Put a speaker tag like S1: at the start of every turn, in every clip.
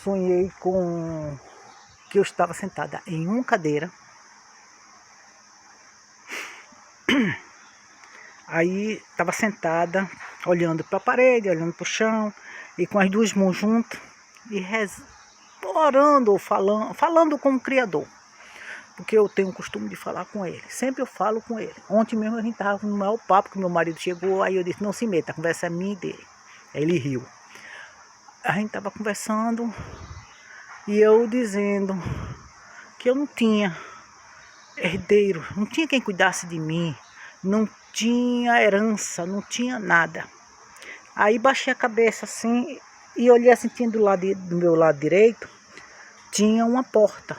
S1: Sonhei com que eu estava sentada em uma cadeira. Aí estava sentada, olhando para a parede, olhando para o chão, e com as duas mãos juntas, e orando ou falando com o Criador. Porque eu tenho o costume de falar com ele. Sempre eu falo com ele. Ontem mesmo a gente estava no maior papo, que meu marido chegou, aí eu disse, não se meta, a conversa é minha e dele. Aí ele riu. A gente estava conversando, e eu dizendo que eu não tinha herdeiro, não tinha quem cuidasse de mim, não tinha herança, não tinha nada. Aí baixei a cabeça assim e olhei assim, tinha do meu lado direito, tinha uma porta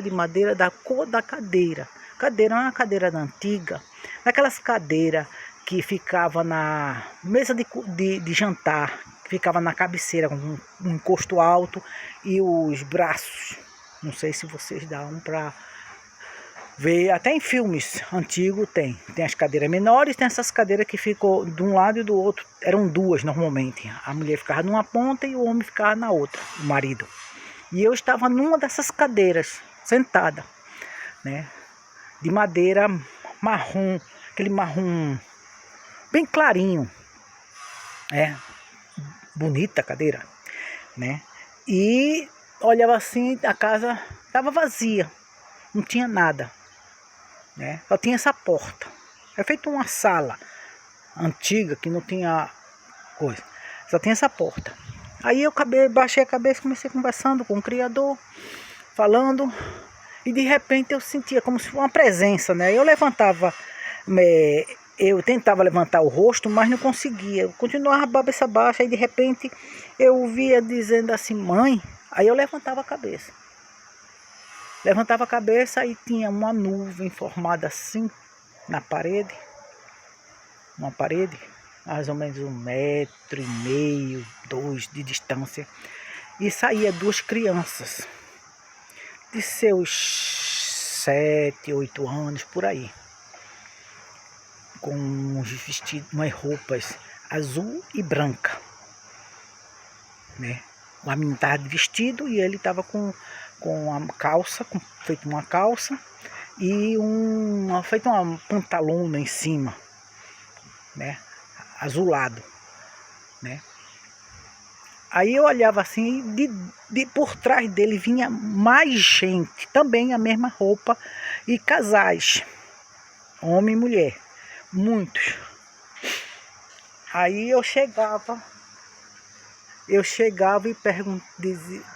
S1: de madeira da cor da cadeira. Cadeira é uma cadeira antiga, daquelas cadeiras que ficava na mesa de jantar, que ficava na cabeceira com um encosto alto e os braços. Não sei se vocês dão para ver, até em filmes antigos tem as cadeiras menores, tem essas cadeiras que ficam de um lado e do outro, eram duas normalmente, a mulher ficava numa ponta e o homem ficava na outra, o marido. E eu estava numa dessas cadeiras, sentada, né, de madeira marrom, aquele marrom bem clarinho, bonita a cadeira, né, e olhava assim, a casa estava vazia, não tinha nada, né? Só tinha essa porta. É feito uma sala antiga que não tinha coisa. Só tinha essa porta. Aí eu baixei a cabeça, comecei conversando com o Criador, falando, e de repente eu sentia como se fosse uma presença, né? Eu levantava, eu tentava levantar o rosto, mas não conseguia. Eu continuava a cabeça baixa, e de repente eu via dizendo assim, mãe. Aí eu levantava a cabeça. Levantava a cabeça e tinha uma nuvem formada assim na parede. Uma parede, mais ou menos 1,5 m, 2 de distância. E saía duas crianças de seus 7, 8 anos, por aí. Com uns vestidos, umas roupas azul e branca, né? O menino estava de vestido e ele estava com a calça, feito uma calça e feito uma pantalona em cima, né, azulado, né. Aí eu olhava assim, por trás dele vinha mais gente, também a mesma roupa, e casais, homem e mulher, muitos. Aí eu chegava e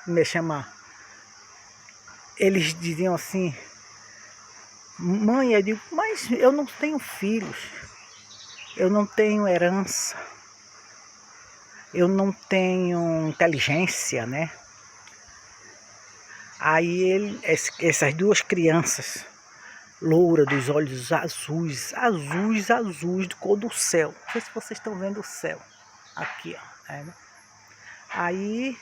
S1: me chamar. Eles diziam assim, mãe, eu digo, mas eu não tenho filhos, eu não tenho herança, eu não tenho inteligência, né? Aí essas duas crianças, loura, dos olhos azuis, de cor do céu. Não sei se vocês estão vendo o céu. Aqui, ó. Né? Aí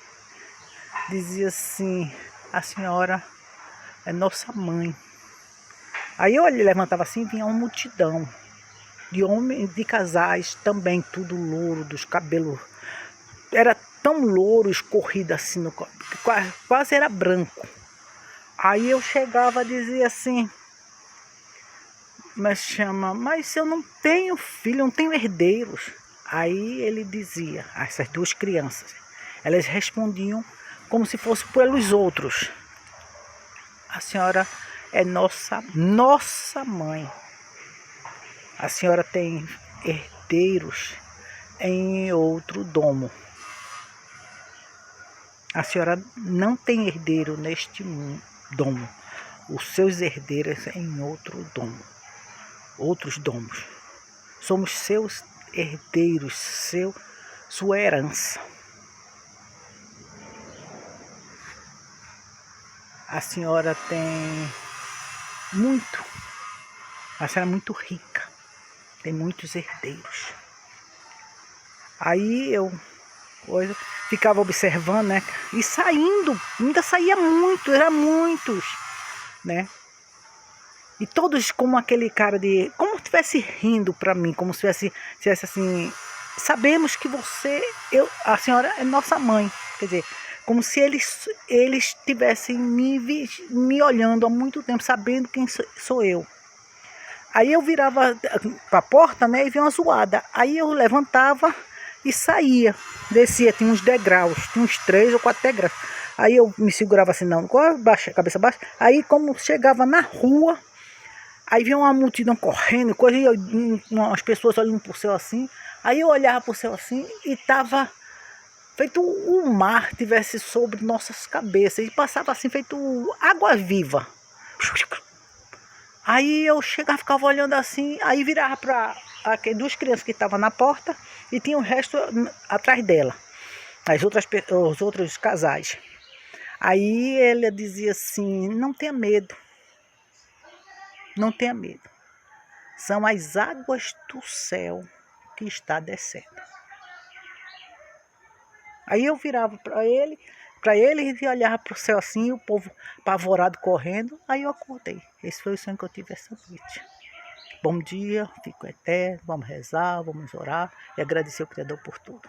S1: dizia assim, a senhora é nossa mãe. Aí eu levantava assim, vinha uma multidão de homens, de casais, também tudo louro, dos cabelos. Era tão louro, escorrido assim, quase era branco. Aí eu chegava a dizer assim, mas eu não tenho filho, não tenho herdeiros. Aí ele dizia, essas duas crianças, elas respondiam como se fosse pelos outros. A senhora é nossa mãe. A senhora tem herdeiros em outro domo. A senhora não tem herdeiro neste domo. Os seus herdeiros em outro domo. Outros domos. Somos seus herdeiros, sua herança. A senhora tem muito. A senhora é muito rica. Tem muitos herdeiros. Aí eu ficava observando, né? E saindo, ainda saía muito, eram muitos, né? E todos como aquele cara como se estivesse rindo para mim, como se estivesse assim, sabemos que a senhora é nossa mãe. Quer dizer, como se eles estivessem me olhando há muito tempo, sabendo quem sou eu. Aí eu virava para a porta, né, e via uma zoada. Aí eu levantava e saía, descia, tinha uns degraus, tinha uns 3 ou 4 degraus. Aí eu me segurava assim, não, com a cabeça baixa. Aí como chegava na rua, aí vinha uma multidão correndo, coisa, e umas pessoas olhando para o céu assim. Aí eu olhava para o céu assim e estava feito o mar tivesse sobre nossas cabeças. E passava assim, feito água viva. Aí eu chegava, ficava olhando assim, aí virava para duas crianças que estavam na porta e tinha o resto atrás dela, os outros casais. Aí ela dizia assim, não tenha medo, não tenha medo. São as águas do céu que está descendo. Aí eu virava para ele e olhava para o céu assim, o povo apavorado correndo. Aí eu acordei. Esse foi o sonho que eu tive essa noite. Bom dia, fico eterno, vamos rezar, vamos orar e agradecer ao Criador por tudo.